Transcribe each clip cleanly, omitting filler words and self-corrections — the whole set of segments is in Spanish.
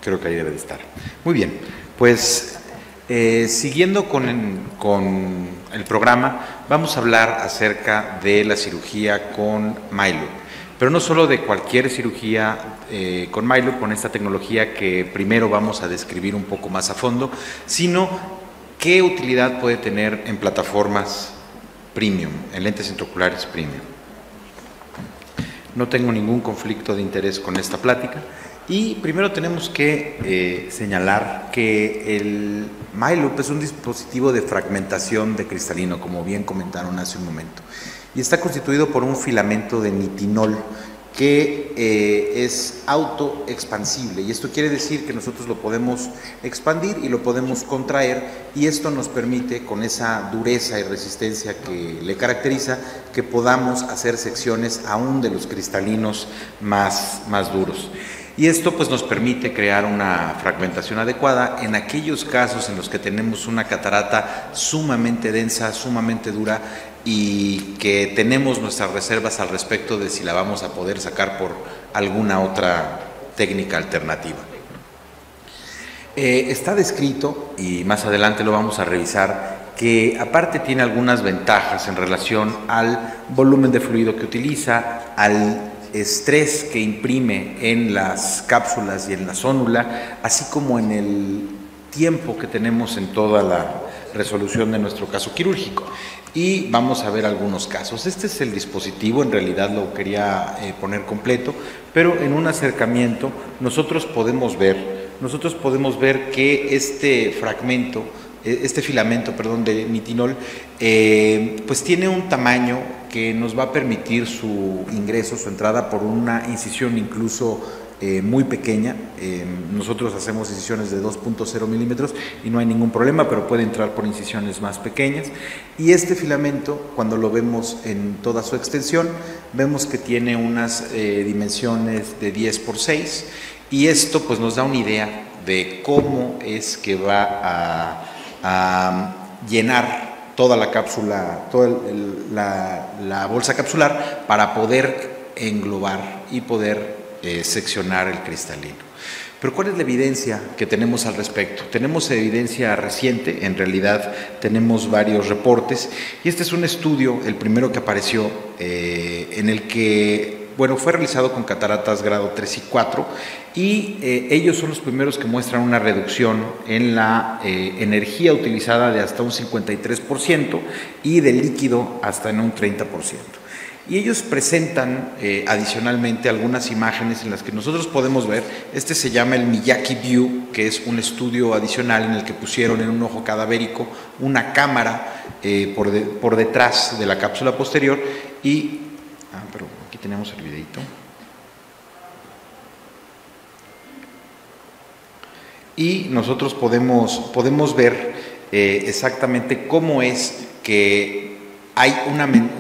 Creo que ahí debe de estar. Muy bien, pues siguiendo con el programa, vamos a hablar acerca de la cirugía con MyLoop, pero no solo de cualquier cirugía con MyLoop, con esta tecnología que primero vamos a describir un poco más a fondo, sino qué utilidad puede tener en plataformas premium, en lentes intraoculares premium. No tengo ningún conflicto de interés con esta plática. Y primero tenemos que señalar que el MyLoop es un dispositivo de fragmentación de cristalino, como bien comentaron hace un momento, y está constituido por un filamento de nitinol que es autoexpansible, y esto quiere decir que nosotros lo podemos expandir y lo podemos contraer, y esto nos permite, con esa dureza y resistencia que le caracteriza, que podamos hacer secciones aún de los cristalinos más duros. Y esto pues nos permite crear una fragmentación adecuada en aquellos casos en los que tenemos una catarata sumamente densa, sumamente dura, y que tenemos nuestras reservas al respecto de si la vamos a poder sacar por alguna otra técnica alternativa. Está descrito, y más adelante lo vamos a revisar, que aparte tiene algunas ventajas en relación al volumen de fluido que utiliza, al estrés que imprime en las cápsulas y en la zónula, así como en el tiempo que tenemos en toda la resolución de nuestro caso quirúrgico. Y vamos a ver algunos casos. Este es el dispositivo, en realidad lo quería poner completo, pero en un acercamiento nosotros podemos ver que este filamento de nitinol, pues tiene un tamaño que nos va a permitir su ingreso, su entrada por una incisión incluso muy pequeña. Nosotros hacemos incisiones de 2.0 milímetros y no hay ningún problema, pero puede entrar por incisiones más pequeñas. Y este filamento, cuando lo vemos en toda su extensión, vemos que tiene unas dimensiones de 10 por 6, y esto pues nos da una idea de cómo es que va a llenar toda la cápsula, toda la bolsa capsular, para poder englobar y poder seccionar el cristalino. Pero ¿cuál es la evidencia que tenemos al respecto? Tenemos evidencia reciente, en realidad tenemos varios reportes, y este es un estudio, el primero que apareció, en el que fue realizado con cataratas grado 3 y 4, y ellos son los primeros que muestran una reducción en la energía utilizada de hasta un 53% y del líquido hasta en un 30%. Y ellos presentan adicionalmente algunas imágenes en las que nosotros podemos ver, este se llama el Miyake View, que es un estudio adicional en el que pusieron en un ojo cadavérico una cámara por detrás de la cápsula posterior, y pero aquí tenemos el videito. Y nosotros podemos ver exactamente cómo es que hay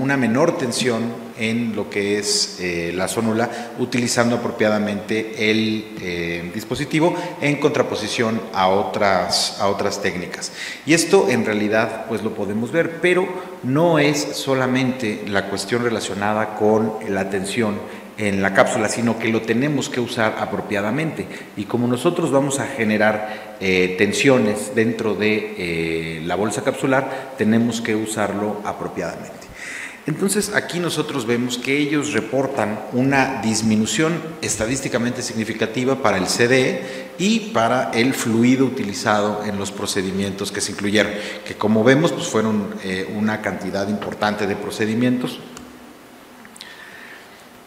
una menor tensión en lo que es la zónula, utilizando apropiadamente el dispositivo en contraposición a otras técnicas. Y esto en realidad pues lo podemos ver, pero no es solamente la cuestión relacionada con la tensión en la cápsula, sino que lo tenemos que usar apropiadamente. Y como nosotros vamos a generar tensiones dentro de la bolsa capsular, tenemos que usarlo apropiadamente. Entonces aquí nosotros vemos que ellos reportan una disminución estadísticamente significativa para el CDE y para el fluido utilizado en los procedimientos que se incluyeron, que como vemos pues fueron una cantidad importante de procedimientos.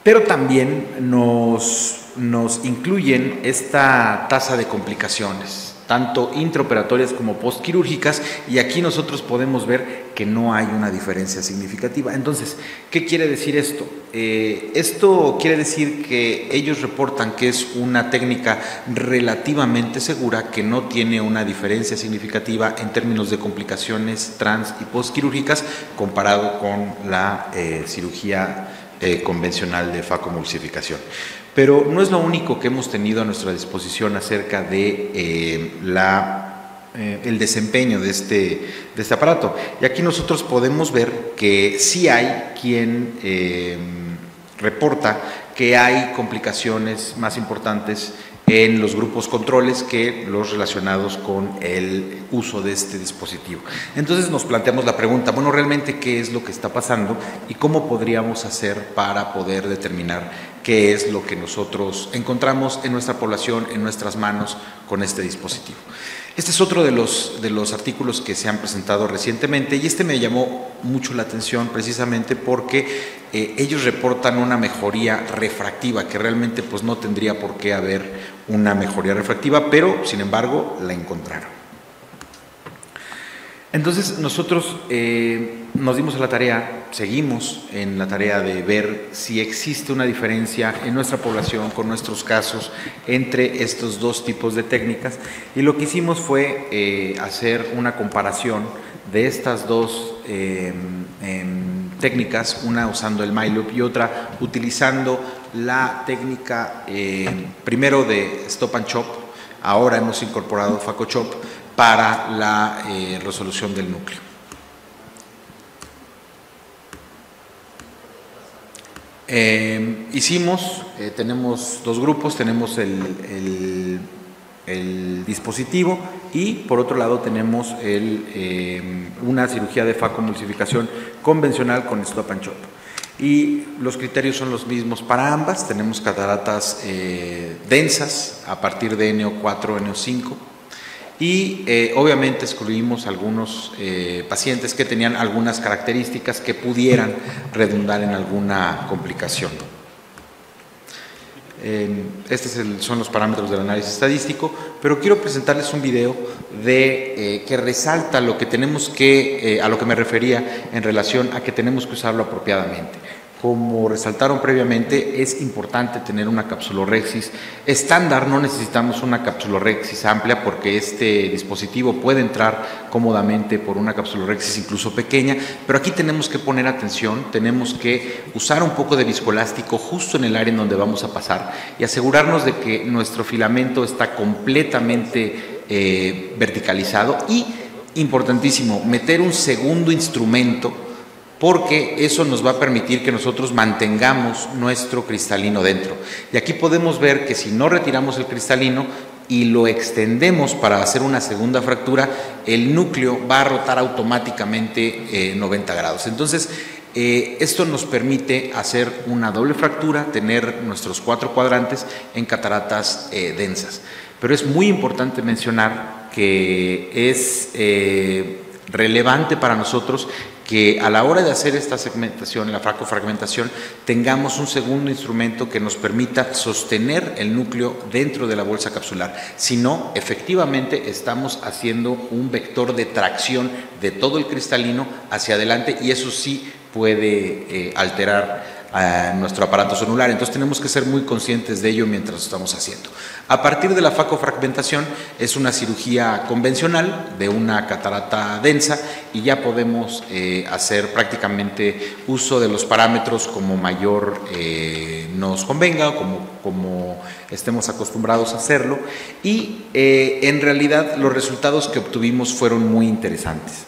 Pero también nos incluyen esta tasa de complicaciones, tanto intraoperatorias como postquirúrgicas, y aquí nosotros podemos ver que no hay una diferencia significativa. Entonces, ¿qué quiere decir esto? Esto quiere decir que ellos reportan que es una técnica relativamente segura, que no tiene una diferencia significativa en términos de complicaciones trans y postquirúrgicas comparado con la cirugía convencional de facomulsificación. Pero no es lo único que hemos tenido a nuestra disposición acerca de la el desempeño de este aparato. Y aquí nosotros podemos ver que sí hay quien reporta que hay complicaciones más importantes en los grupos controles que los relacionados con el uso de este dispositivo. Entonces nos planteamos la pregunta, bueno, realmente qué es lo que está pasando y cómo podríamos hacer para poder determinar qué es lo que nosotros encontramos en nuestra población, en nuestras manos con este dispositivo. Este es otro de los artículos que se han presentado recientemente y este me llamó mucho la atención precisamente porque ellos reportan una mejoría refractiva que realmente pues no tendría por qué haber una mejoría refractiva, pero sin embargo la encontraron. Entonces nosotros nos dimos a la tarea, seguimos en la tarea de ver si existe una diferencia en nuestra población con nuestros casos entre estos dos tipos de técnicas y lo que hicimos fue hacer una comparación de estas dos técnicas, una usando el MyLoop y otra utilizando la técnica primero de Stop and Chop, ahora hemos incorporado FacoChop para la resolución del núcleo. Tenemos dos grupos, tenemos el dispositivo y por otro lado tenemos una cirugía de facomulsificación convencional con Stop and Chop. Y los criterios son los mismos para ambas, tenemos cataratas densas a partir de NO4, NO5 y obviamente excluimos algunos pacientes que tenían algunas características que pudieran redundar en alguna complicación. Estos son los parámetros del análisis estadístico, pero quiero presentarles un video que resalta lo que tenemos a lo que me refería en relación a que tenemos que usarlo apropiadamente. Como resaltaron previamente, es importante tener una capsulorhexis estándar, no necesitamos una capsulorhexis amplia porque este dispositivo puede entrar cómodamente por una capsulorhexis incluso pequeña, pero aquí tenemos que poner atención, tenemos que usar un poco de viscoelástico justo en el área en donde vamos a pasar y asegurarnos de que nuestro filamento está completamente verticalizado y, importantísimo, meter un segundo instrumento porque eso nos va a permitir que nosotros mantengamos nuestro cristalino dentro. Y aquí podemos ver que si no retiramos el cristalino y lo extendemos para hacer una segunda fractura, el núcleo va a rotar automáticamente 90 grados. Entonces, esto nos permite hacer una doble fractura, tener nuestros 4 cuadrantes en cataratas densas. Pero es muy importante mencionar que es relevante para nosotros que a la hora de hacer esta segmentación, la facofragmentación, tengamos un segundo instrumento que nos permita sostener el núcleo dentro de la bolsa capsular. Si no, efectivamente estamos haciendo un vector de tracción de todo el cristalino hacia adelante y eso sí puede alterar nuestro aparato sonular, entonces tenemos que ser muy conscientes de ello mientras lo estamos haciendo. A partir de la facofragmentación es una cirugía convencional de una catarata densa y ya podemos hacer prácticamente uso de los parámetros como mayor nos convenga o como estemos acostumbrados a hacerlo y en realidad los resultados que obtuvimos fueron muy interesantes.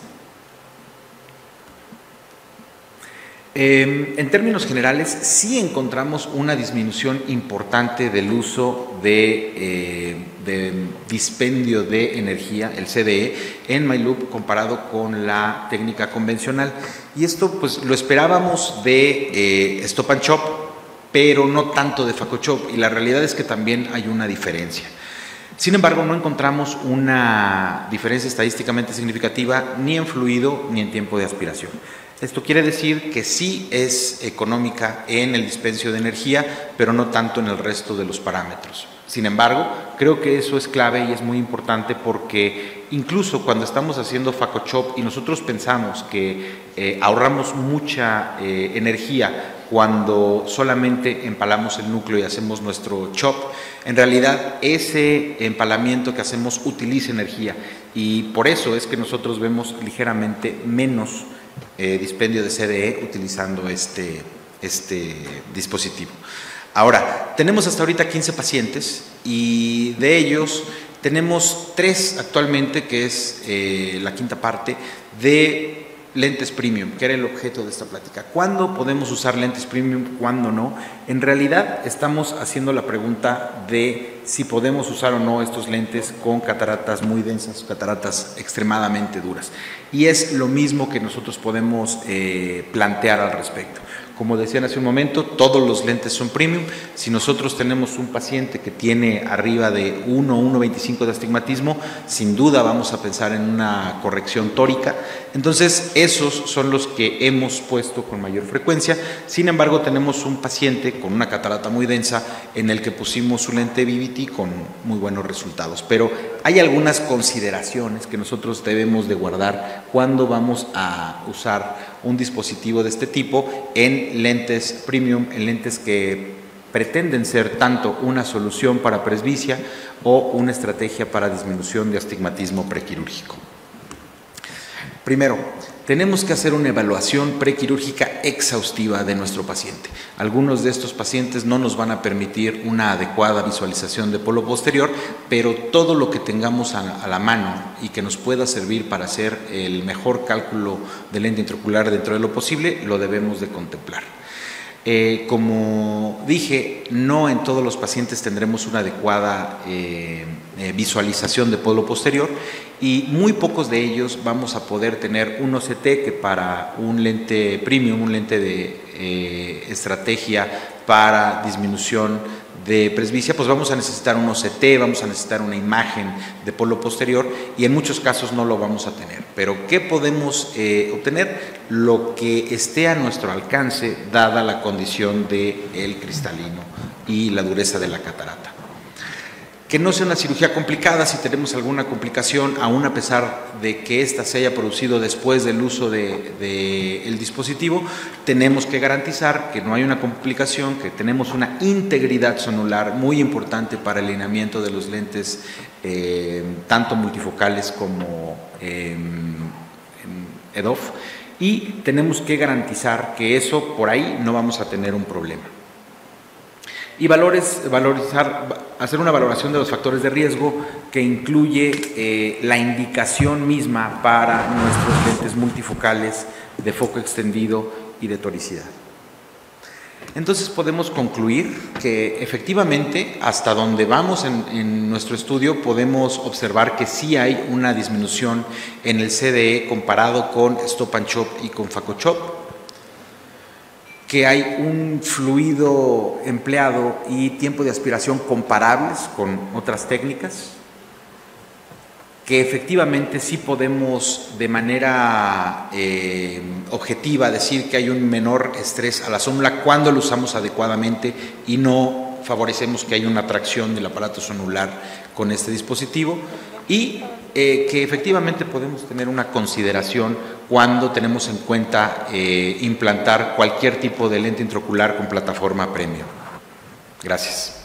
En términos generales, sí encontramos una disminución importante del uso de dispendio de energía, el CDE, en MyLoop comparado con la técnica convencional. Y esto pues lo esperábamos de Stop and Chop, pero no tanto de FacoChop, y la realidad es que también hay una diferencia. Sin embargo, no encontramos una diferencia estadísticamente significativa ni en fluido ni en tiempo de aspiración. Esto quiere decir que sí es económica en el dispendio de energía, pero no tanto en el resto de los parámetros. Sin embargo, creo que eso es clave y es muy importante porque incluso cuando estamos haciendo FacoChop y nosotros pensamos que ahorramos mucha energía cuando solamente empalamos el núcleo y hacemos nuestro chop, en realidad ese empalamiento que hacemos utiliza energía y por eso es que nosotros vemos ligeramente menos dispendio de CDE utilizando este dispositivo. Ahora, tenemos hasta ahorita 15 pacientes y de ellos tenemos 3 actualmente, que es la quinta parte, de lentes premium, que era el objeto de esta plática. ¿Cuándo podemos usar lentes premium? ¿Cuándo no? En realidad estamos haciendo la pregunta de si podemos usar o no estos lentes con cataratas muy densas, cataratas extremadamente duras. Y es lo mismo que nosotros podemos plantear al respecto. Como decían hace un momento, todos los lentes son premium. Si nosotros tenemos un paciente que tiene arriba de 1,25 de astigmatismo, sin duda vamos a pensar en una corrección tórica. Entonces, esos son los que hemos puesto con mayor frecuencia. Sin embargo, tenemos un paciente con una catarata muy densa en el que pusimos su lente BVT con muy buenos resultados. Pero hay algunas consideraciones que nosotros debemos de guardar cuando vamos a usar un dispositivo de este tipo en lentes premium, en lentes que pretenden ser tanto una solución para presbicia o una estrategia para disminución de astigmatismo prequirúrgico. Primero, tenemos que hacer una evaluación prequirúrgica exhaustiva de nuestro paciente. Algunos de estos pacientes no nos van a permitir una adecuada visualización de polo posterior, pero todo lo que tengamos a la mano y que nos pueda servir para hacer el mejor cálculo del lente intraocular dentro de lo posible, lo debemos de contemplar. Como dije, no en todos los pacientes tendremos una adecuada visualización de polo posterior y muy pocos de ellos vamos a poder tener un OCT que para un lente premium, un lente de estrategia para disminución de presbicia, pues vamos a necesitar un OCT, vamos a necesitar una imagen de polo posterior y en muchos casos no lo vamos a tener. Pero ¿qué podemos obtener? Lo que esté a nuestro alcance dada la condición del cristalino y la dureza de la catarata. Que no sea una cirugía complicada. Si tenemos alguna complicación, aún a pesar de que ésta se haya producido después del uso del dispositivo, tenemos que garantizar que no hay una complicación, que tenemos una integridad sonular muy importante para el alineamiento de los lentes, tanto multifocales como EDOF, y tenemos que garantizar que eso por ahí no vamos a tener un problema. Y hacer una valoración de los factores de riesgo que incluye la indicación misma para nuestros lentes multifocales de foco extendido y de toricidad. Entonces podemos concluir que efectivamente hasta donde vamos en nuestro estudio podemos observar que sí hay una disminución en el CDE comparado con Stop and Chop y con Phaco-Chop, que hay un fluido empleado y tiempo de aspiración comparables con otras técnicas, que efectivamente sí podemos de manera objetiva decir que hay un menor estrés a la sonula cuando lo usamos adecuadamente y no favorecemos que haya una atracción del aparato sonular con este dispositivo, y que efectivamente podemos tener una consideración cuando tenemos en cuenta implantar cualquier tipo de lente intraocular con plataforma premium. Gracias.